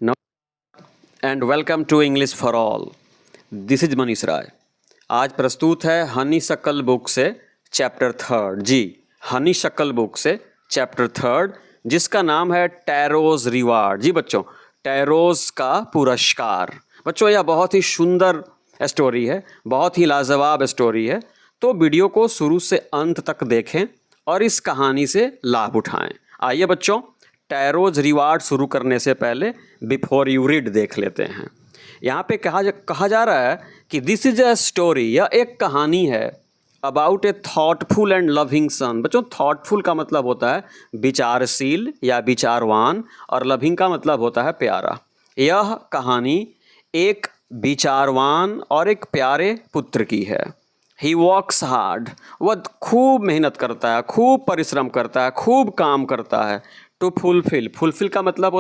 And welcome to English for all. This is Manish Rai. आज प्रस्तुत है हनी शकल बुक से चैप्टर 3। जी, हनी शकल बुक से चैप्टर 3 जिसका नाम है टैरोज रिवार्ड। जी बच्चों, टैरोज का पुरस्कार। बच्चों, यह बहुत ही सुंदर स्टोरी है, बहुत ही लाजवाब स्टोरी है। तो वीडियो को शुरू से अंत तक देखें और इस कहानी से लाभ उठाएं। आइए बच्चों, टैरोज रिवार्ड शुरू करने से पहले बिफोर यू रीड देख लेते हैं। यहाँ पे कहा जा रहा है कि दिस इज अ स्टोरी, यह एक कहानी है about A thoughtful and loving son. बच्चों, थॉटफुल का मतलब होता है विचारशील या विचारवान, और लविंग का मतलब होता है प्यारा। यह कहानी एक विचारवान और एक प्यारे पुत्र की है। ही वर्क्स हार्ड, वह खूब मेहनत करता है, खूब परिश्रम करता है, खूब काम करता है। टू फुलफिल का मतलब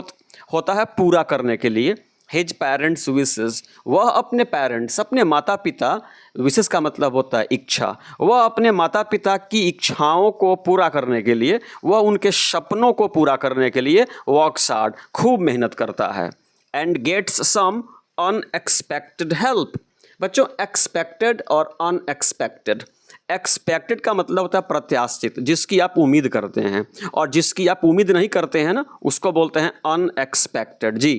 होता है पूरा करने के लिए। हिज पेरेंट्स विशेस, वह अपने पेरेंट्स, अपने माता पिता, विशेष का मतलब होता है इच्छा, वह अपने माता पिता की इच्छाओं को पूरा करने के लिए, वह उनके सपनों को पूरा करने के लिए वर्क्स हार्ड, खूब मेहनत करता है। And gets some unexpected help. बच्चों, एक्सपेक्टेड और अनएक्सपेक्टेड। एक्सपेक्टेड का मतलब होता है प्रत्याशित, जिसकी आप उम्मीद करते हैं, और जिसकी आप उम्मीद नहीं करते हैं ना, उसको बोलते हैं अनएक्सपेक्टेड। जी,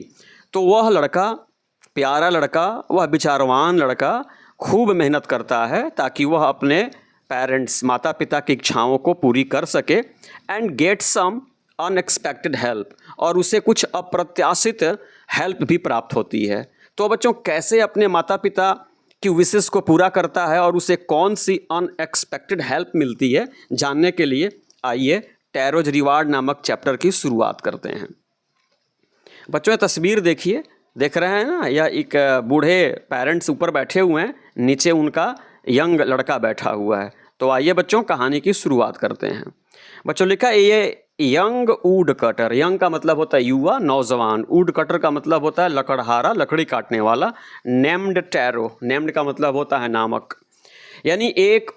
तो वह लड़का, प्यारा लड़का, वह विचारवान लड़का खूब मेहनत करता है ताकि वह अपने पेरेंट्स, माता पिता की इच्छाओं को पूरी कर सके। And get some unexpected help, और उसे कुछ अप्रत्याशित हेल्प भी प्राप्त होती है। तो बच्चों, कैसे अपने माता पिता की विशेष को पूरा करता है और उसे कौन सी अनएक्सपेक्टेड हेल्प मिलती है, जानने के लिए आइए टैरोज रिवार्ड नामक चैप्टर की शुरुआत करते हैं। बच्चों, ये तस्वीर देखिए, देख रहे हैं ना, यह एक बूढ़े पेरेंट्स ऊपर बैठे हुए हैं, नीचे उनका यंग लड़का बैठा हुआ है। तो आइए बच्चों, कहानी की शुरुआत करते हैं। बच्चों, लिखा है ये यंग वुड कटर। यंग का मतलब होता है युवा, नौजवान। वुड कटर का मतलब होता है लकड़हारा, लकड़ी काटने वाला। नेम्ड टैरो, नेम्ड का मतलब होता है नामक, यानी एक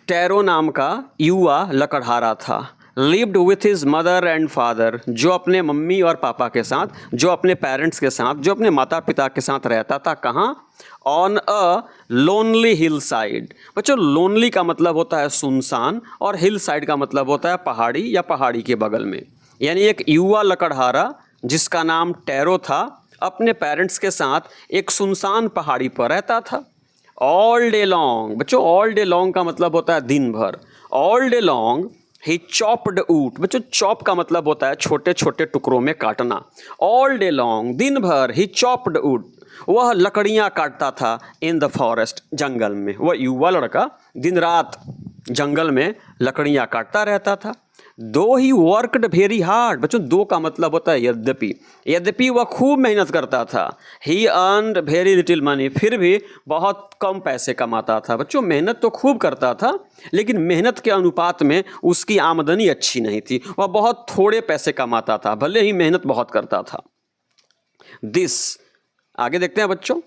टैरो नाम का युवा लकड़हारा था। Lived with his mother and father, जो अपने मम्मी और पापा के साथ, जो अपने पेरेंट्स के साथ, जो अपने माता पिता के साथ रहता था। कहाँ? On a lonely hill side. बच्चों, लोनली का मतलब होता है सुनसान, और हिल साइड का मतलब होता है पहाड़ी या पहाड़ी के बगल में। यानी एक युवा लकड़हारा जिसका नाम टैरो था, अपने पेरेंट्स के साथ एक सुनसान पहाड़ी पर रहता था। All day long. बच्चों, ऑल डे लॉन्ग का मतलब होता है दिन भर। All day long he chopped would. बच्चों, चॉप का मतलब होता है छोटे छोटे टुकड़ों में काटना। ऑल डे लॉन्ग, दिन भर, ही चॉप्ड वुड, वह लकड़ियाँ काटता था। इन द फॉरेस्ट, जंगल में। वह युवा लड़का दिन रात जंगल में लकड़ियाँ काटता रहता था। दो ही वर्कड वेरी हार्ड। बच्चों, दो का मतलब होता है यद्यपि। यद्यपि वह खूब मेहनत करता था। He earned very little money, फिर भी बहुत कम पैसे कमाता था। बच्चों, मेहनत तो खूब करता था, लेकिन मेहनत के अनुपात में उसकी आमदनी अच्छी नहीं थी। वह बहुत थोड़े पैसे कमाता था, भले ही मेहनत बहुत करता था। दिस, आगे देखते हैं बच्चों,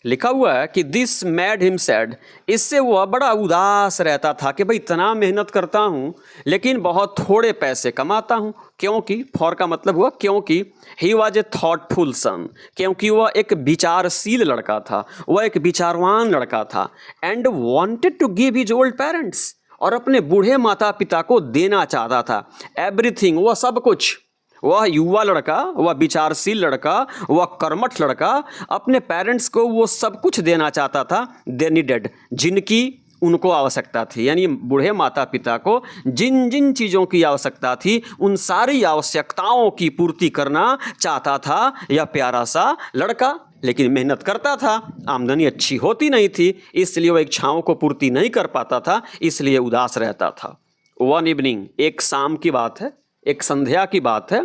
लिखा हुआ है कि दिस मैड हिम सैड। इससे वह बड़ा उदास रहता था कि भाई इतना मेहनत करता हूँ लेकिन बहुत थोड़े पैसे कमाता हूँ। क्योंकि, फॉर का मतलब हुआ क्योंकि। ही वॉज ए थॉटफुल सन, क्योंकि वह एक विचारशील लड़का था, वह एक विचारवान लड़का था। And wanted to give his old parents, और अपने बूढ़े माता पिता को देना चाहता था एवरीथिंग, वह सब कुछ। वह युवा लड़का, वह विचारशील लड़का, वह कर्मठ लड़का अपने पेरेंट्स को वो सब कुछ देना चाहता था। दे नीडेड, जिनकी उनको आवश्यकता थी। यानी बूढ़े माता पिता को जिन जिन चीज़ों की आवश्यकता थी, उन सारी आवश्यकताओं की पूर्ति करना चाहता था यह प्यारा सा लड़का। लेकिन मेहनत करता था, आमदनी अच्छी होती नहीं थी, इसलिए वह इच्छाओं को पूर्ति नहीं कर पाता था, इसलिए उदास रहता था। वन इवनिंग, एक शाम की बात है, एक संध्या की बात है।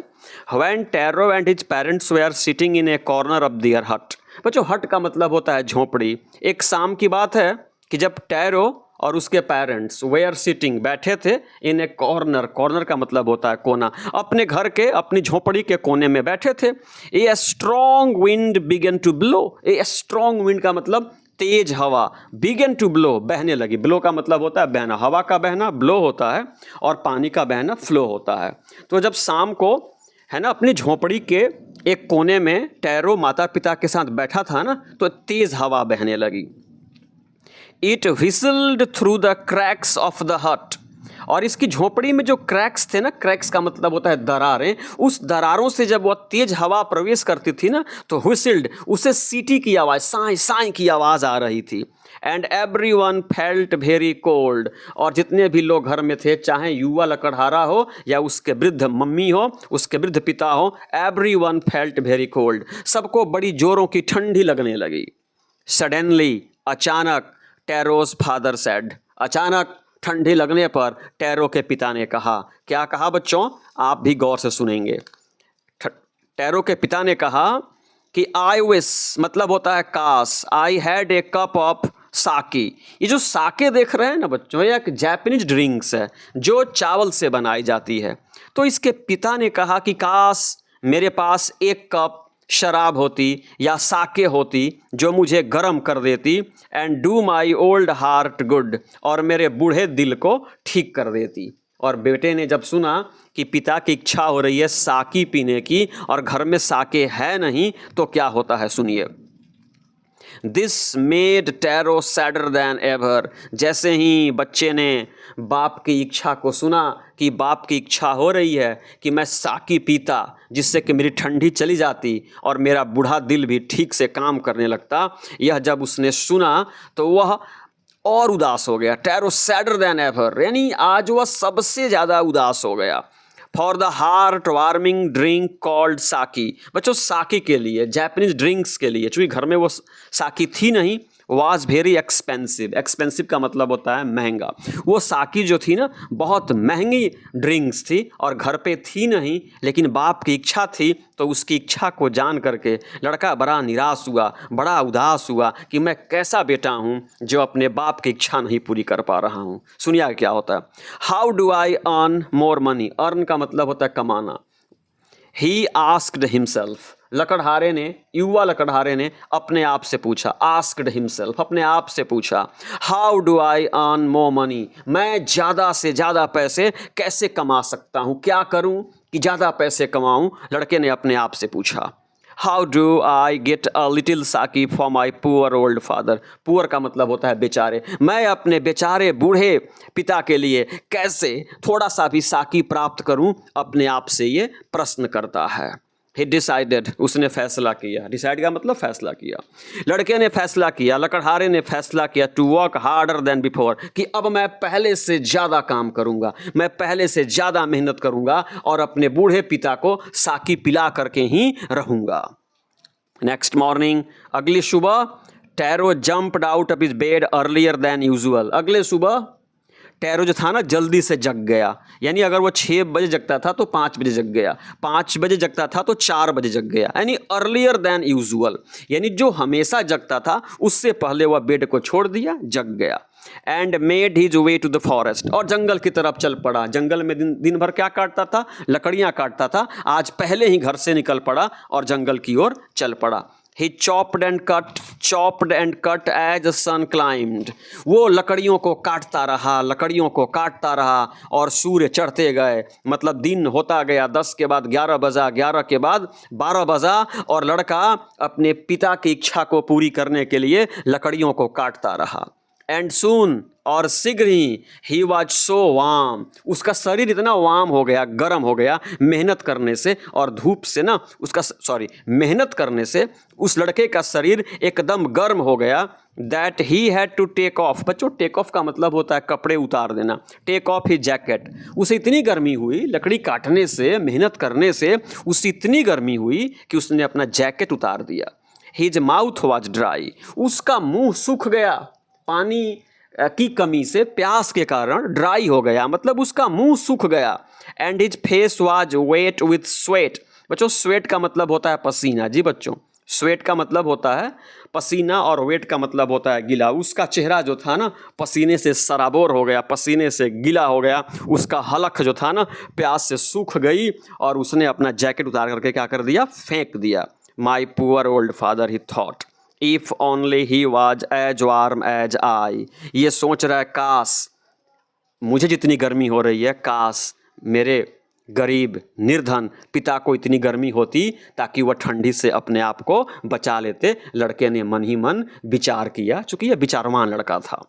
When Taro and his parents were sitting in a corner of their hut. बच्चों, हट का मतलब होता है झोपड़ी। एक शाम की बात है कि जब टैरो और उसके पेरेंट्स वेयर सिटिंग, बैठे थे, इन ए कॉर्नर, कॉर्नर का मतलब होता है कोना, अपने घर के, अपनी झोपड़ी के कोने में बैठे थे। A strong wind began to blow. A strong wind का मतलब तेज हवा, बिगन टू ब्लो, बहने लगी। ब्लो का मतलब होता है बहना, हवा का बहना ब्लो होता है, और पानी का बहना फ्लो होता है। तो जब शाम को, है ना, अपनी झोपड़ी के एक कोने में टैरो माता पिता के साथ बैठा था ना, तो तेज हवा बहने लगी। It whistled through the cracks of the hut, और इसकी झोपड़ी में जो क्रैक्स थे ना, क्रैक्स का मतलब होता है दरारें, उस दरारों से जब वह तेज हवा प्रवेश करती थी ना, तो व्हिसल्ड, उसे सीटी की आवाज़, साई साई की आवाज़ आ रही थी। And everyone felt very cold, और जितने भी लोग घर में थे, चाहे युवा लकड़हारा हो या उसके वृद्ध मम्मी हो, उसके वृद्ध पिता हो, एवरीवन फेल्ट वेरी कोल्ड, सबको बड़ी जोरों की ठंडी लगने लगी। सडनली, अचानक, टैरोस फादर सेड, अचानक ठंडी लगने पर टैरो के पिता ने कहा। क्या कहा बच्चों, आप भी गौर से सुनेंगे। टैरो के पिता ने कहा कि आई विश, मतलब होता है काश, I had a cup of साकी। ये जो साके देख रहे हैं ना बच्चों, ये एक जापानीज ड्रिंक्स है जो चावल से बनाई जाती है। तो इसके पिता ने कहा कि काश मेरे पास एक कप शराब होती या साके होती जो मुझे गर्म कर देती, and do my old heart good, और मेरे बूढ़े दिल को ठीक कर देती। और बेटे ने जब सुना कि पिता की इच्छा हो रही है साकी पीने की और घर में साके है नहीं, तो क्या होता है सुनिए। This made Taro sadder than ever, जैसे ही बच्चे ने बाप की इच्छा को सुना कि बाप की इच्छा हो रही है कि मैं साकी पीता जिससे कि मेरी ठंडी चली जाती और मेरा बूढ़ा दिल भी ठीक से काम करने लगता, यह जब उसने सुना तो वह और उदास हो गया। टैरो सैडर दैन एवर, यानी आज वह सबसे ज़्यादा उदास हो गया। For the heart warming drink called साकी, बच्चों साकी के लिए, जापानीज ड्रिंक्स के लिए, चूँकि घर में वो साकी थी नहीं, वॉज वेरी एक्सपेंसिव। एक्सपेंसिव का मतलब होता है महंगा। वो साकी जो थी ना, बहुत महंगी ड्रिंक्स थी और घर पे थी नहीं, लेकिन बाप की इच्छा थी, तो उसकी इच्छा को जान करके लड़का बड़ा निराश हुआ, बड़ा उदास हुआ कि मैं कैसा बेटा हूँ जो अपने बाप की इच्छा नहीं पूरी कर पा रहा हूँ। सुनिए क्या होता है। How do I earn more money, earn का मतलब होता है कमाना। ही आस्क्ड हिमसेल्फ, लकड़हारे ने, युवा लकड़हारे ने अपने आप से पूछा, आस्क्ड हिमसेल्फ, अपने आप से पूछा, how do I earn more money, मैं ज़्यादा से ज़्यादा पैसे कैसे कमा सकता हूँ, क्या करूँ कि ज़्यादा पैसे कमाऊँ। लड़के ने अपने आप से पूछा। How do I get a little sake for my poor old father, poor का मतलब होता है बेचारे, मैं अपने बेचारे बूढ़े पिता के लिए कैसे थोड़ा सा भी साकी प्राप्त करूं, अपने आप से ये प्रश्न करता है। He decided, उसने फैसला किया। डिसाइड का मतलब फैसला किया। लड़के ने फैसला किया, लकड़हारे ने फैसला किया, to work harder than before, कि अब मैं पहले से ज़्यादा काम करूँगा, मैं पहले से ज़्यादा मेहनत करूँगा और अपने बूढ़े पिता को साकी पिला करके ही रहूँगा। नेक्स्ट मॉर्निंग, अगली सुबह, tarot jumped out of his bed earlier than usual. अगले सुबह टैरो जो था ना जल्दी से जग गया, यानी अगर वो 6 बजे जगता था तो 5 बजे जग गया, 5 बजे जगता था तो 4 बजे जग गया, यानी अर्लियर देन यूजुअल, यानी जो हमेशा जगता था उससे पहले वह बेड को छोड़ दिया, जग गया। And made his way to the forest, और जंगल की तरफ चल पड़ा। जंगल में दिन भर क्या काटता था, लकड़ियाँ काटता था, आज पहले ही घर से निकल पड़ा और जंगल की ओर चल पड़ा। He chopped and cut as the sun climbed. वो लकड़ियों को काटता रहा, लकड़ियों को काटता रहा और सूर्य चढ़ते गए, मतलब दिन होता गया। 10 के बाद 11 बजा, 11 के बाद 12 बजा, और लड़का अपने पिता की इच्छा को पूरी करने के लिए लकड़ियों को काटता रहा। एंड सून, और शीघ्र ही वॉज सो वार्म, उसका शरीर इतना वार्म हो गया, गर्म हो गया मेहनत करने से और धूप से ना, मेहनत करने से उस लड़के का शरीर एकदम गर्म हो गया। That he had to take off, बच्चों टेक ऑफ का मतलब होता है कपड़े उतार देना, टेक ऑफ ही जैकेट। उसे इतनी गर्मी हुई लकड़ी काटने से, मेहनत करने से उसे इतनी गर्मी हुई कि उसने अपना जैकेट उतार दिया। हिज माउथ वॉज ड्राई, उसका मुंह सूख गया, पानी की कमी से, प्यास के कारण ड्राई हो गया, मतलब उसका मुंह सूख गया। And his face was wet with sweat, बच्चों स्वेट का मतलब होता है पसीना। जी बच्चों, स्वेट का मतलब होता है पसीना और वेट का मतलब होता है गीला। उसका चेहरा जो था ना पसीने से सराबोर हो गया, पसीने से गीला हो गया, उसका हलक जो था ना प्यास से सूख गई और उसने अपना जैकेट उतार करके क्या कर दिया, फेंक दिया। My poor old father he thought, if only he was as warm as I, ये सोच रहा है काश मुझे जितनी गर्मी हो रही है, काश मेरे गरीब निर्धन पिता को इतनी गर्मी होती ताकि वह ठंडी से अपने आप को बचा लेते। लड़के ने मन ही मन विचार किया, चूंकि यह विचारवान लड़का था।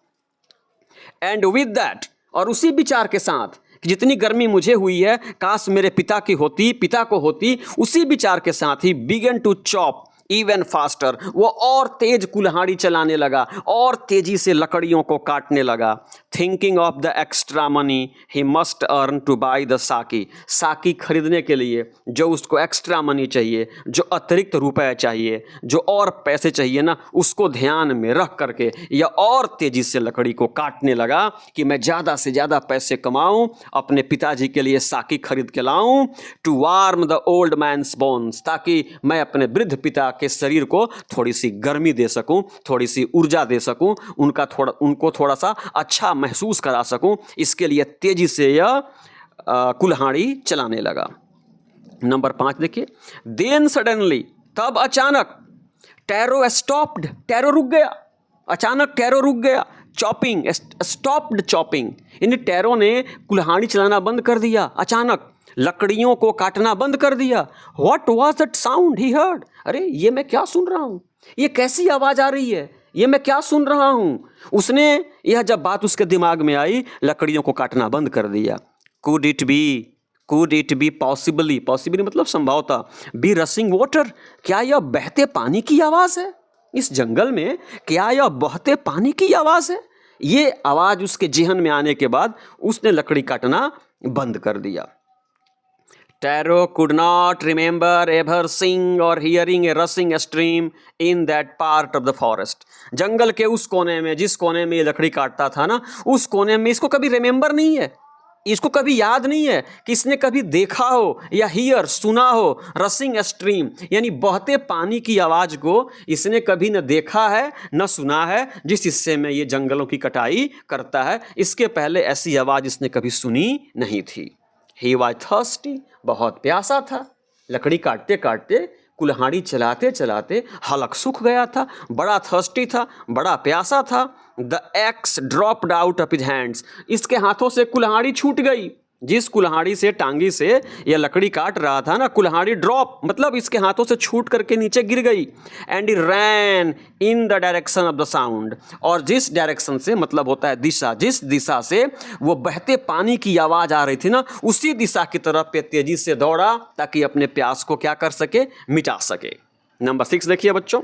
एंड विद दैट, और उसी विचार के साथ कि जितनी गर्मी मुझे हुई है काश मेरे पिता की होती, पिता को होती, उसी विचार के साथ ही began to chop even faster, वो और तेज कुल्हाड़ी चलाने लगा, और तेजी से लकड़ियों को काटने लगा। Thinking of the extra money he must earn two by the साकी, साकी खरीदने के लिए जो उसको एक्स्ट्रा मनी चाहिए, जो अतिरिक्त रुपए चाहिए, जो और पैसे चाहिए ना, उसको ध्यान में रख करके यह और तेजी से लकड़ी को काटने लगा कि मैं ज़्यादा से ज़्यादा पैसे कमाऊं, अपने पिताजी के लिए साकी खरीद के लाऊं, to warm the old man's bones, ताकि मैं अपने वृद्ध पिता के शरीर को थोड़ी सी गर्मी दे सकूं, थोड़ी सी ऊर्जा दे सकूं, उनको थोड़ा सा अच्छा महसूस करा सकूं। इसके लिए तेजी से यह कुल्हाड़ी चलाने लगा। नंबर 5 देखिए, देन सडनली, तब अचानक, टैरो स्टॉप्ड, टैरो रुक गया, अचानक टैरो रुक गया। चॉपिंग, स्टॉप्ड चॉपिंग, यानी टैरो ने कुल्हाड़ी चलाना बंद कर दिया, अचानक लकड़ियों को काटना बंद कर दिया। What was that sound he heard, अरे ये मैं क्या सुन रहा हूँ, ये कैसी आवाज़ आ रही है, ये मैं क्या सुन रहा हूँ। उसने यह जब बात उसके दिमाग में आई, लकड़ियों को काटना बंद कर दिया। Could it be possibly, possibly मतलब संभवतः, बी रसिंग वाटर, क्या यह बहते पानी की आवाज़ है इस जंगल में, क्या यह बहते पानी की आवाज़ है। ये आवाज़ उसके जेहन में आने के बाद उसने लकड़ी काटना बंद कर दिया। Taro could not remember ever seeing or hearing a rushing stream in that part of the forest. जंगल के उस कोने में, जिस कोने में ये लकड़ी काटता था ना, उस कोने में इसको कभी रिमेंबर नहीं है, इसको कभी याद नहीं है कि इसने कभी देखा हो या हियर सुना हो रसिंग स्ट्रीम, यानी बहते पानी की आवाज़ को इसने कभी न देखा है न सुना है। जिस हिस्से में ये जंगलों की कटाई करता है, इसके पहले ऐसी आवाज़ इसने कभी सुनी नहीं थी। He was thirsty, बहुत प्यासा था। लकड़ी काटते काटते, कुल्हाड़ी चलाते चलाते हलक सूख गया था, बड़ा थर्स्टी था, बड़ा प्यासा था। The x dropped out of his hands, इसके हाथों से कुल्हाड़ी छूट गई। जिस कुल्हाड़ी से, टांगी से यह लकड़ी काट रहा था ना, कुल्हाड़ी ड्रॉप मतलब इसके हाथों से छूट करके नीचे गिर गई। And he ran in the direction of the sound, और जिस डायरेक्शन से मतलब होता है दिशा, जिस दिशा से वो बहते पानी की आवाज़ आ रही थी ना, उसी दिशा की तरफ पे तेजी से दौड़ा ताकि अपने प्यास को क्या कर सके, मिटा सके। नंबर 6 देखिए बच्चों,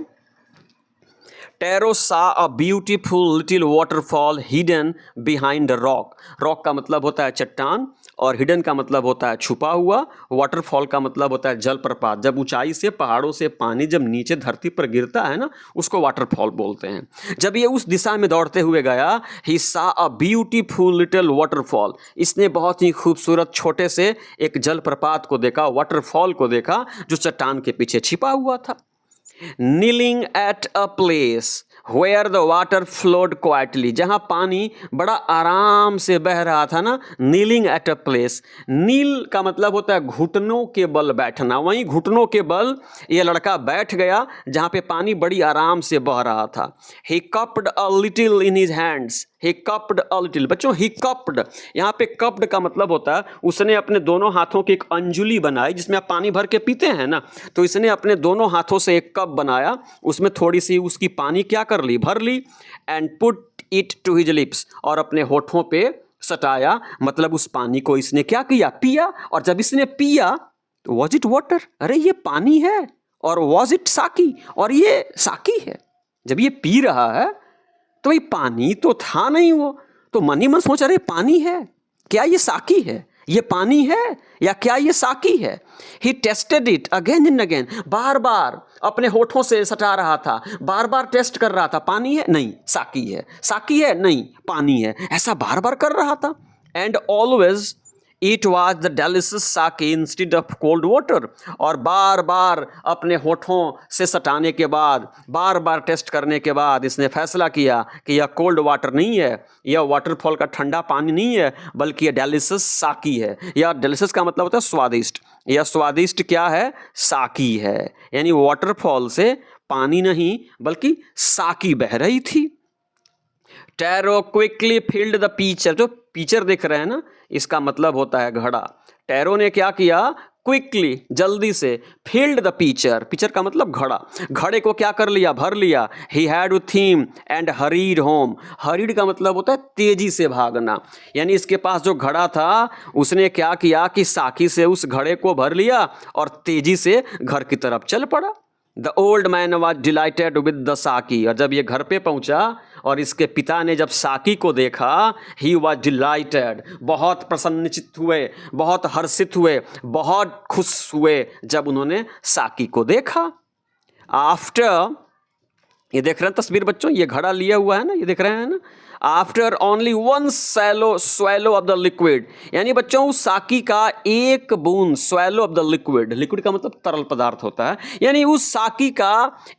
टैरो सा a beautiful little waterfall hidden behind the rock. Rock का मतलब होता है चट्टान, और हिडन का मतलब होता है छुपा हुआ। वाटरफॉल का मतलब होता है जलप्रपात, जब ऊंचाई से पहाड़ों से पानी जब नीचे धरती पर गिरता है ना, उसको वाटरफॉल बोलते हैं। जब ये उस दिशा में दौड़ते हुए गया, ही सा अ ब्यूटीफुल लिटिल वाटरफॉल, इसने बहुत ही खूबसूरत छोटे से एक जलप्रपात को देखा, वाटरफॉल को देखा, जो चट्टान के पीछे छिपा हुआ था। Kneeling at a place where the water flowed quietly, जहाँ पानी बड़ा आराम से बह रहा था ना, kneeling at a place, नील का मतलब होता है घुटनों के बल बैठना, वहीं घुटनों के बल ये लड़का बैठ गया जहाँ पे पानी बड़ी आराम से बह रहा था। He cupped a little in his hands, he cupped a little, बच्चों he cupped, यहाँ पे cupped का मतलब होता है उसने अपने दोनों हाथों की एक अंजुली बनाई, जिसमें आप पानी भर के पीते हैं ना, तो इसने अपने दोनों हाथों से एक कप बनाया, उसमें थोड़ी सी उसकी पानी क्या कर ली, भर ली। And put it to his lips, और अपने होठों पे सटाया, मतलब उस पानी को इसने क्या किया, पिया। और जब इसने पिया तो वॉज इट वाटर, अरे ये पानी है, और वॉज इट साकी, और ये साकी है। जब ये पी रहा है तो ये पानी तो था नहीं, वो तो मन ही मन सोच रहे पानी है, क्या ये साकी है, ये पानी है या क्या ये साकी है। He tasted it again and again, बार बार अपने होठों से सटा रहा था, बार बार टेस्ट कर रहा था, पानी है नहीं साकी है, साकी है नहीं पानी है, ऐसा बार बार कर रहा था। And always it was the delicious साकी इंस्टेड ऑफ कोल्ड वाटर, और बार बार अपने होठों से सटाने के बाद, बार बार टेस्ट करने के बाद इसने फैसला किया कि यह कोल्ड वाटर नहीं है, यह वाटरफॉल का ठंडा पानी नहीं है, बल्कि यह डेलिशियस साकी है। यह डेलिशियस का मतलब होता है स्वादिष्ट, यह स्वादिष्ट क्या है, साकी है। यानी वाटरफॉल से पानी नहीं बल्कि साकी बह रही थी। Tarot quickly filled the pitcher, जो पीचर देख रहे हैं ना, इसका मतलब होता है घड़ा। टैरो ने क्या किया, क्विकली, जल्दी से, फील्ड द पिचर, पिचर का मतलब घड़ा, घड़े को क्या कर लिया, भर लिया। He had with him and hurried home, hurried का मतलब होता है तेजी से भागना, यानी इसके पास जो घड़ा था उसने क्या किया कि साकी से उस घड़े को भर लिया और तेजी से घर की तरफ चल पड़ा। The old man was dilated with the साकी, और जब ये घर पे पहुंचा और इसके पिता ने जब साकी को देखा, ही वॉज डिलाइटेड, बहुत प्रसन्नचित्त हुए, बहुत हर्षित हुए, बहुत खुश हुए जब उन्होंने साकी को देखा। आफ्टर, ये देख रहे हैं तस्वीर बच्चों, ये घड़ा लिया हुआ है ना, ये देख रहे हैं ना। After only one swallow of the liquid, यानी बच्चों उस साकी का एक बूंद, swallow of the liquid, liquid का मतलब तरल पदार्थ होता है, यानी उस साकी का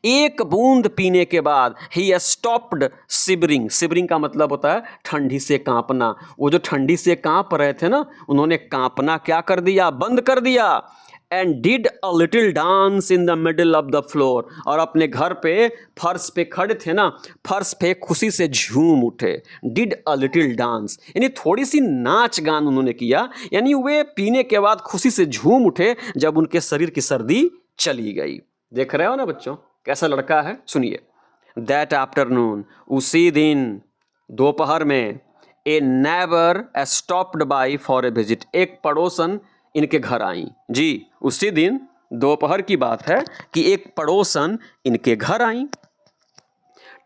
एक बूंद पीने के बाद ही स्टॉप्ड सिबरिंग, सिबरिंग का मतलब होता है ठंडी से कांपना। वो जो ठंडी से कांप रहे थे ना, उन्होंने कांपना क्या कर दिया, बंद कर दिया। And did a little dance in the middle of the floor, और अपने घर पे फर्श पे खड़े थे ना, फर्श पे खुशी से झूम उठे। डिड अ लिटिल डांस, यानी थोड़ी सी नाच गान उन्होंने किया, यानी वे पीने के बाद खुशी से झूम उठे जब उनके शरीर की सर्दी चली गई। देख रहे हो ना बच्चों कैसा लड़का है, सुनिए। दैट आफ्टरनून, उसी दिन दोपहर में, a neighbour stopped by for a visit, एक पड़ोसन इनके घर आई। जी, उसी दिन दोपहर की बात है कि एक पड़ोसन इनके घर आई।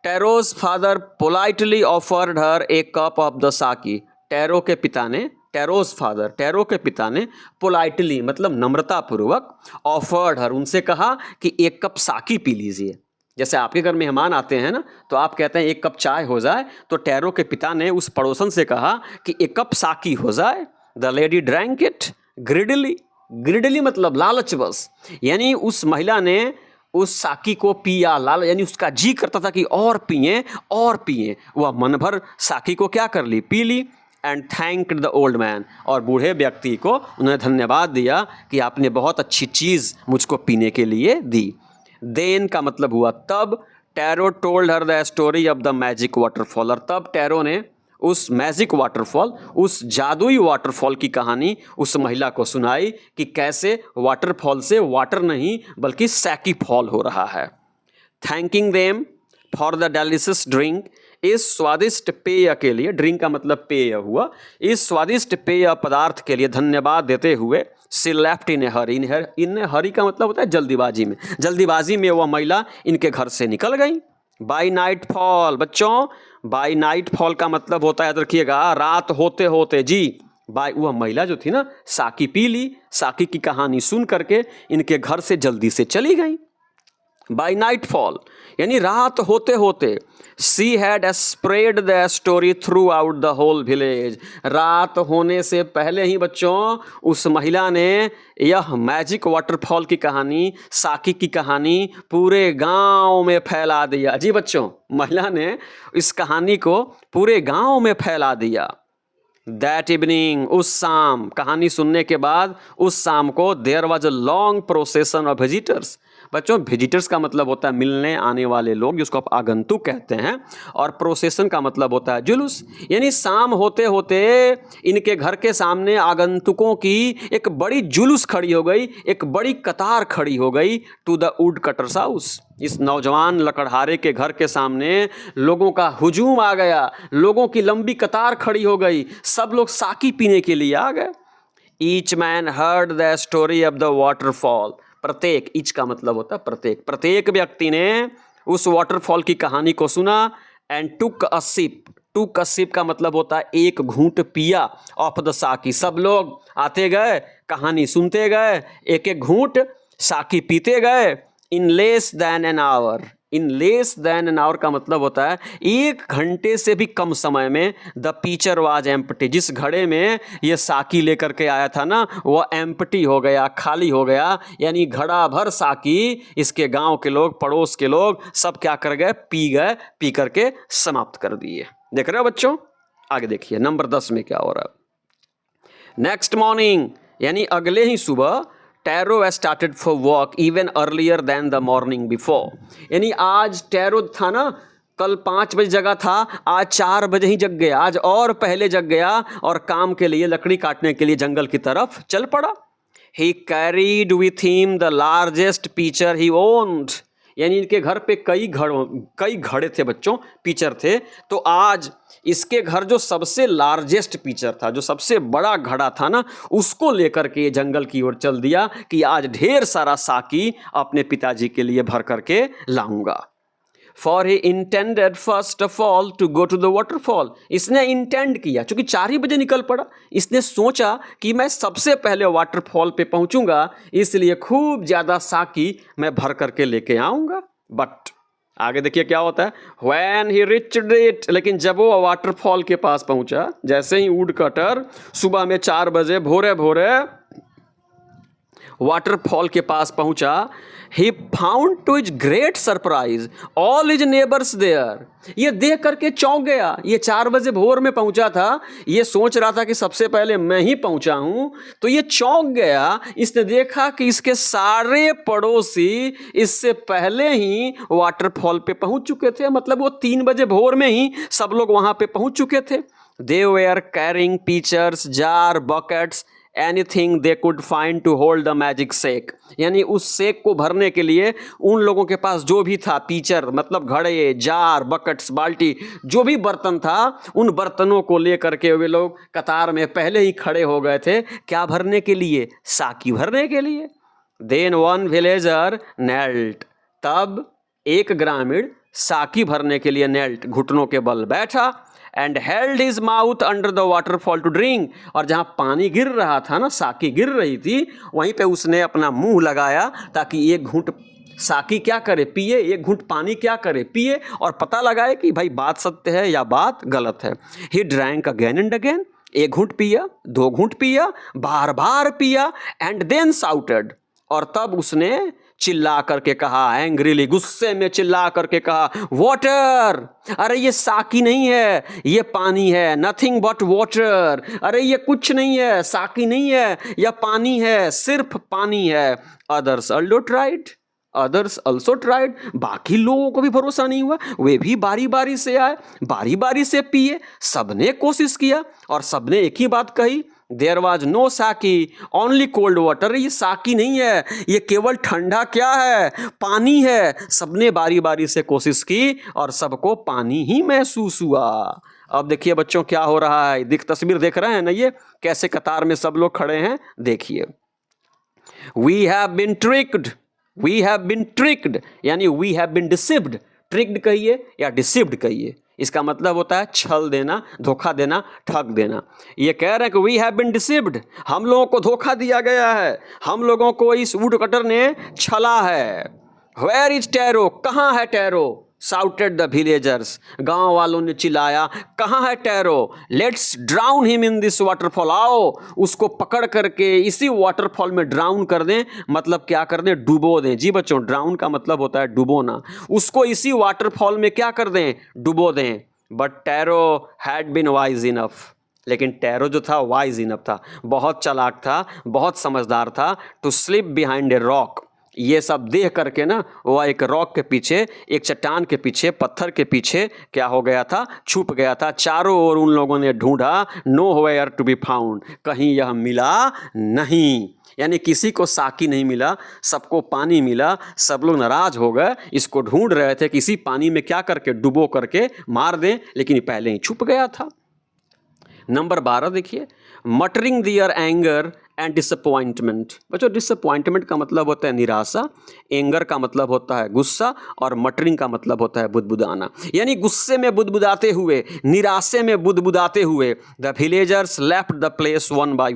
Taro's father politely offered her a cup of the sake, Taro के पिता ने, टैरोज फादर, टैरो के पिता ने पोलाइटली मतलब नम्रता पूर्वक, ऑफर्ड हर, उनसे कहा कि एक कप साकी पी लीजिए। जैसे आपके घर मेहमान आते हैं ना, तो आप कहते हैं एक कप चाय हो जाए, तो टैरो के पिता ने उस पड़ोसन से कहा कि एक कप साकी हो जाए। The lady drank it Gridley, Gridley मतलब लालच बस, यानी उस महिला ने उस साकी को पिया, लाल यानी उसका जी करता था कि और पिए और पिए। वह मन भर साकी को क्या कर ली, पी ली। And thanked the old man, और बूढ़े व्यक्ति को उन्होंने धन्यवाद दिया कि आपने बहुत अच्छी चीज़ मुझको पीने के लिए दी। देन का मतलब हुआ तब। Tarot told her the story of the magic waterfall, और तब टैरो ने उस मैजिक वाटरफॉल, उस जादुई वाटरफॉल की कहानी उस महिला को सुनाई कि कैसे वाटरफॉल से वाटर नहीं बल्कि सैकी फॉल हो रहा है। Thanking them for the delicious drink, इस स्वादिष्ट पेय के लिए, ड्रिंक का मतलब पेय हुआ, इस स्वादिष्ट पेय पदार्थ के लिए धन्यवाद देते हुए सी लेफ्ट इन ए हरी, इन हरी का मतलब होता है जल्दीबाजी में, जल्दीबाजी में वह महिला इनके घर से निकल गई। बाई नाइट फॉल, बच्चों बाई नाइट फॉल का मतलब होता है, याद रखिएगा, रात होते होते। जी, बाई, वह महिला जो थी ना, साकी पी ली, साकी की कहानी सुन करके इनके घर से जल्दी से चली गई। बाई नाइट फॉल यानी रात होते होते। She had spread the story throughout the whole village, रात होने से पहले ही बच्चों उस महिला ने यह मैजिक वाटरफॉल की कहानी, साकी की कहानी पूरे गांव में फैला दिया। जी बच्चों, महिला ने इस कहानी को पूरे गांव में फैला दिया। दैट इवनिंग, उस शाम, कहानी सुनने के बाद उस शाम को, there was a long procession of visitors. बच्चों विजिटर्स का मतलब होता है मिलने आने वाले लोग, जिसको आप आगंतुक कहते हैं, और प्रोसेशन का मतलब होता है जुलूस। यानी शाम होते होते इनके घर के सामने आगंतुकों की एक बड़ी जुलूस खड़ी हो गई, एक बड़ी कतार खड़ी हो गई to the woodcutter's house. इस नौजवान लकड़हारे के घर के सामने लोगों का हुजूम आ गया, लोगों की लंबी कतार खड़ी हो गई, सब लोग साकी पीने के लिए आ गए। Each man heard the story of the waterfall, प्रत्येक, ईच का मतलब होता है प्रत्येक, प्रत्येक व्यक्ति ने उस वाटरफॉल की कहानी को सुना। And took a sip, took a sip का मतलब होता है एक घूंट पिया, ऑफ द साकी, सब लोग आते गए, कहानी सुनते गए, एक एक घूंट साकी पीते गए। In less than an hour, in less than an hour का मतलब होता है 1 घंटे से भी कम समय में द पीचर वाज एम्प्टी, जिस घड़े में ये साकी लेकर के आया था ना, वह एम्प्टी हो गया, खाली हो गया, यानी घड़ा भर साकी इसके गांव के लोग, पड़ोस के लोग सब क्या कर गए, पी गए, पी करके समाप्त कर दिए। देख रहे हो बच्चों, आगे देखिए नंबर 10 में क्या हो रहा है। नेक्स्ट मॉर्निंग यानी अगले ही सुबह, Taro started for walk even earlier than the morning before, यानी आज टैरो था ना, कल 5 बजे जगा था, आज 4 बजे ही जग गया, आज और पहले जग गया और काम के लिए, लकड़ी काटने के लिए जंगल की तरफ चल पड़ा। He carried with him the largest pitcher he owned, यानी इनके घर पे कई घड़े थे बच्चों, पिचर थे। तो आज इसके घर जो सबसे लार्जेस्ट पिचर था, जो सबसे बड़ा घड़ा था ना, उसको लेकर के ये जंगल की ओर चल दिया कि आज ढेर सारा साकी अपने पिताजी के लिए भर करके लाऊंगा। For he intended first of all to go to the waterfall, इसने इंटेंड किया, चूंकि 4 ही बजे निकल पड़ा, इसने सोचा कि मैं सबसे पहले वाटरफॉल पे पहुंचूंगा, इसलिए खूब ज्यादा साकी मैं भर करके लेके आऊंगा। बट आगे देखिए क्या होता है, When he reached it, लेकिन जब वो वाटरफॉल के पास पहुंचा, जैसे ही वुड कटर सुबह में 4 बजे भोरे भोरे वाटरफॉल के पास पहुंचा, he found to his great surprise all his neighbors there, ये देख करके चौंक गया। ये 4 बजे भोर में पहुंचा था, ये सोच रहा था कि सबसे पहले मैं ही पहुंचा हूं, तो ये चौंक गया। इसने देखा कि इसके सारे पड़ोसी इससे पहले ही वाटरफॉल पे पहुंच चुके थे, मतलब वो 3 बजे भोर में ही सब लोग वहां पे पहुंच चुके थे। They were carrying pitchers, jar, buckets, anything they could find to hold the magic shake, यानी उस शेक को भरने के लिए उन लोगों के पास जो भी था, पीचर मतलब घड़े, जार, बकेट्स, बाल्टी, जो भी बर्तन था, उन बर्तनों को लेकर के वे लोग कतार में पहले ही खड़े हो गए थे। क्या भरने के लिए? साकी भरने के लिए। Then one villager knelt, तब एक ग्रामीण साकी भरने के लिए knelt, घुटनों के बल बैठा, and held his mouth under the waterfall to drink, और जहां पानी गिर रहा था ना, साकी गिर रही थी, वहीं पे उसने अपना मुंह लगाया ताकि एक घूंट साकी क्या करे, पिए, एक घूंट पानी क्या करे, पिए, और पता लगाए कि भाई बात सत्य है या बात गलत है। He drank again and again, एक घूंट पिया, 2 घूंट पिया, बार बार पिया, and then shouted, और तब उसने चिल्ला करके कहा, एंग्रीली, गुस्से में चिल्ला करके कहा, वाटर, अरे ये साकी नहीं है, ये पानी है, नथिंग बट वाटर, अरे ये कुछ नहीं है, साकी नहीं है, यह पानी है, सिर्फ पानी है। अदर्स ऑल्सो ट्राइड, बाकी लोगों को भी भरोसा नहीं हुआ, वे भी बारी बारी से आए, बारी बारी से पिए, सबने कोशिश किया और सबने एक ही बात कही, देयर वॉज नो साकी, ओनली कोल्ड वाटर, ये साकी नहीं है, ये केवल ठंडा क्या है, पानी है। सबने बारी बारी से कोशिश की और सबको पानी ही महसूस हुआ। अब देखिए बच्चों क्या हो रहा है, तस्वीर देख रहे हैं ना, ये कैसे कतार में सब लोग खड़े हैं, देखिए। वी हैव बीन ट्रिक्ड, यानी we have been deceived, tricked कहिए या डिसीव्ड कहिए, इसका मतलब होता है छल देना, धोखा देना, ठग देना। ये कह रहे हैं कि वी हैव बीन डिसीव्ड, हम लोगों को धोखा दिया गया है, हम लोगों को इस वुड कटर ने छला है। वेयर इज टैरो, कहाँ है टैरो? साउटेड द विलेजर्स, गांव वालों ने चिल्लाया, कहाँ है tarot? Let's drown him in this waterfall, आओ उसको पकड़ करके इसी वाटरफॉल में ड्राउन कर दें, मतलब क्या कर दें, डुबो दें। जी बच्चों, ड्राउन का मतलब होता है डुबोना, उसको इसी वाटरफॉल में क्या कर दें, डुबो दें। But Taro had been wise enough, लेकिन टैरो जो था वाइज इनफ था, बहुत चालाक था, बहुत समझदार था, to slip behind a rock, ये सब देख करके ना वह एक रॉक के पीछे, एक चट्टान के पीछे, पत्थर के पीछे क्या हो गया था, छुप गया था। चारों ओर उन लोगों ने ढूंढा, nowhere to be found, कहीं यह मिला नहीं, यानी किसी को साकी नहीं मिला, सबको पानी मिला। सब लोग नाराज हो गए, इसको ढूंढ रहे थे किसी पानी में क्या करके डुबो करके मार दें, लेकिन ये पहले ही छुप गया था। नंबर 12 देखिए, muttering their anger and disappointment. बच्चों डिसअपॉइंटमेंट का मतलब होता है निराशा, एंगर का मतलब होता है गुस्सा, और मटरिंग का मतलब होता है बुदबुदाना, यानी गुस्से में बुदबुदाते हुए, निराशे में बुदबुदाते हुए। The villagers left the place one by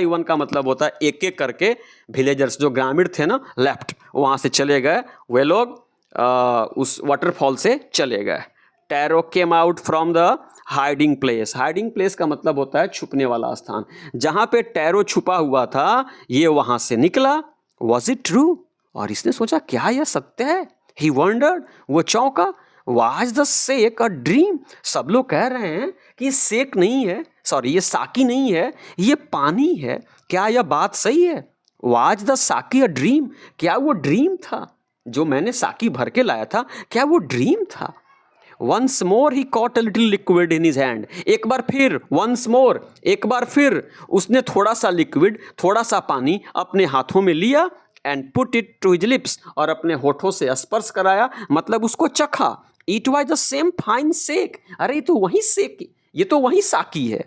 one का मतलब होता है एक एक करके विलेजर्स, जो ग्रामीण थे ना, लेफ्ट, वहाँ से चले गए, वे लोग उस वाटरफॉल से चले गए। Tarot came out from the hiding place का मतलब होता है छुपने वाला स्थान, जहां पे टैरो छुपा हुआ था, ये वहां से निकला। वॉज इट ट्रू, और इसने सोचा क्या यह सत्य है? ही वंडर्ड, वो चौंका। Was the shake a dream, सब लोग कह रहे हैं कि शेक नहीं है, सॉरी ये साकी नहीं है, ये पानी है, क्या यह बात सही है? वाज द साकी अ ड्रीम, क्या वो ड्रीम था? जो मैंने साकी भर के लाया था, क्या वो ड्रीम था? Once more he caught a little liquid in his hand, एक बार फिर, वंस मोर, एक बार फिर उसने थोड़ा सा लिक्विड, थोड़ा सा पानी अपने हाथों में लिया, and put it to his lips, और अपने होठों से स्पर्श कराया, मतलब उसको चखा। It was the same fine sake, अरे ये तो वही सेक, ये तो वही साकी है।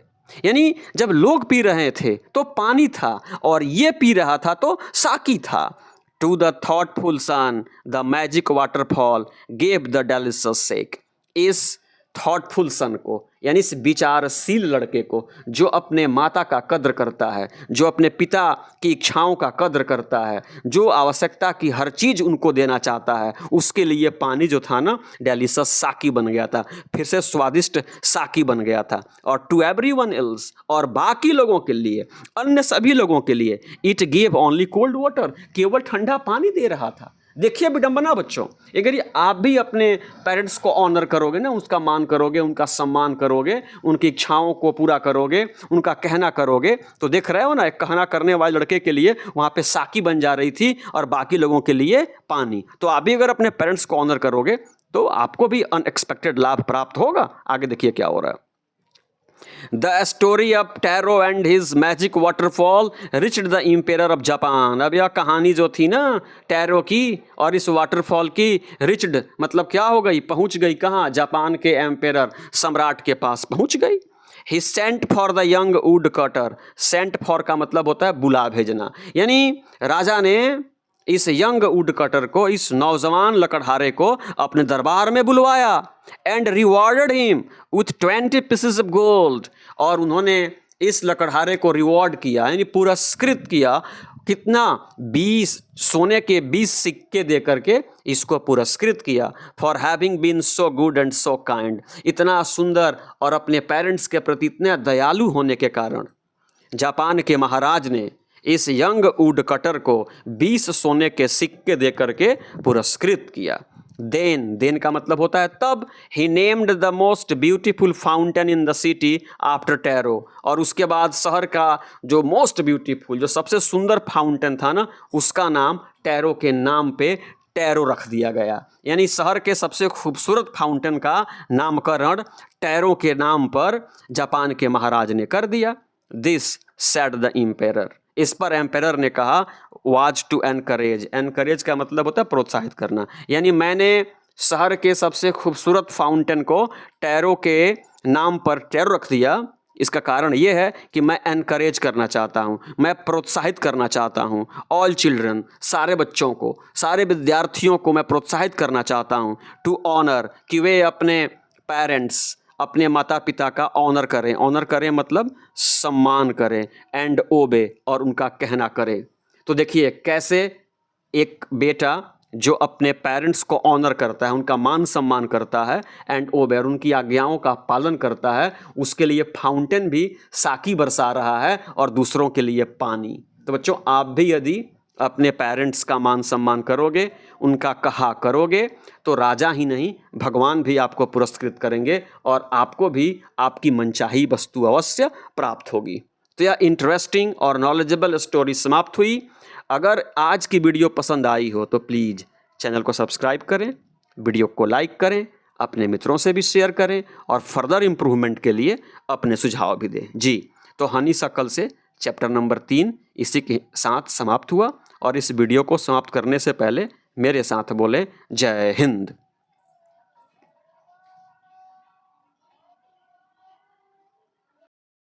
यानी जब लोग पी रहे थे तो पानी था, और ये पी रहा था तो साकी था। To the thoughtful son the magic waterfall gave the delicious sake. इस थॉटफुल सन को, यानी इस विचारशील लड़के को, जो अपने माता का कद्र करता है, जो अपने पिता की इच्छाओं का कद्र करता है, जो आवश्यकता की हर चीज़ उनको देना चाहता है, उसके लिए पानी जो था ना, डेलिशियस साकी बन गया था, फिर से स्वादिष्ट साकी बन गया था। और टू एवरीवन एल्स, और बाकी लोगों के लिए, अन्य सभी लोगों के लिए, it gave only cold water, केवल ठंडा पानी दे रहा था। देखिए विडंबना बच्चों, अगर ये आप भी अपने पेरेंट्स को ऑनर करोगे ना, उसका मान करोगे, उनका सम्मान करोगे, उनकी इच्छाओं को पूरा करोगे, उनका कहना करोगे, तो देख रहे हो ना, एक कहना करने वाले लड़के के लिए वहाँ पे साकी बन जा रही थी और बाकी लोगों के लिए पानी। तो आप भी अगर अपने पेरेंट्स को ऑनर करोगे तो आपको भी अनएक्सपेक्टेड लाभ प्राप्त होगा। आगे देखिए क्या हो रहा है। The story of Taro and his magic waterfall reached the emperor of Japan। अब यह कहानी जो थी ना टैरो की और इस वाटरफॉल की, रिच्ड मतलब क्या हो गई, पहुंच गई कहाँ, जापान के एम्पेरर सम्राट के पास पहुंच गई। He sent for the young woodcutter। Sent for का मतलब होता है बुला भेजना, यानी राजा ने इस यंग वुड कटर को, इस नौजवान लकड़हारे को अपने दरबार में बुलवाया। And rewarded him with 20 pieces of gold, और उन्होंने इस लकड़हारे को रिवॉर्ड किया, यानी पुरस्कृत किया। कितना, 20 सोने के 20 सिक्के दे करके इसको पुरस्कृत किया। For having been so good and so kind, इतना सुंदर और अपने पेरेंट्स के प्रति इतने दयालु होने के कारण जापान के महाराज ने इस यंग वुड कटर को 20 सोने के सिक्के दे करके पुरस्कृत किया। देन का मतलब होता है तब। He named the most beautiful fountain in the city after Taro, और उसके बाद शहर का जो मोस्ट ब्यूटीफुल, जो सबसे सुंदर फाउंटेन था ना, उसका नाम टैरो के नाम पे टैरो रख दिया गया। यानी शहर के सबसे खूबसूरत फाउंटेन का नामकरण टैरो के नाम पर जापान के महाराज ने कर दिया। दिस सेड द एम्पेरर, इस पर एम्पेरर ने कहा, वाज टू एनकरेज। एनकरेज का मतलब होता है प्रोत्साहित करना, यानी मैंने शहर के सबसे खूबसूरत फाउंटेन को टैरो के नाम पर टैरो रख दिया। इसका कारण ये है कि मैं एनकरेज करना चाहता हूँ, मैं प्रोत्साहित करना चाहता हूँ। ऑल चिल्ड्रन, सारे बच्चों को, सारे विद्यार्थियों को मैं प्रोत्साहित करना चाहता हूँ। टू ऑनर, कि वे अपने पेरेंट्स, अपने माता पिता का ऑनर करें। ऑनर करें मतलब सम्मान करें। एंड ओबे, और उनका कहना करें। तो देखिए कैसे एक बेटा जो अपने पेरेंट्स को ऑनर करता है, उनका मान सम्मान करता है, एंड ओबे, और उनकी आज्ञाओं का पालन करता है, उसके लिए फाउंटेन भी साकी बरसा रहा है और दूसरों के लिए पानी। तो बच्चों, आप भी यदि अपने पेरेंट्स का मान सम्मान करोगे, उनका कहा करोगे, तो राजा ही नहीं भगवान भी आपको पुरस्कृत करेंगे और आपको भी आपकी मनचाही वस्तु अवश्य प्राप्त होगी। तो यह इंटरेस्टिंग और नॉलेजेबल स्टोरी समाप्त हुई। अगर आज की वीडियो पसंद आई हो तो प्लीज़ चैनल को सब्सक्राइब करें, वीडियो को लाइक करें, अपने मित्रों से भी शेयर करें और फर्दर इम्प्रूवमेंट के लिए अपने सुझाव भी दें। जी, तो हनीशक्ल से चैप्टर नंबर 3 इसी के साथ समाप्त हुआ। और इस वीडियो को समाप्त करने से पहले मेरे साथ बोले जय हिंद।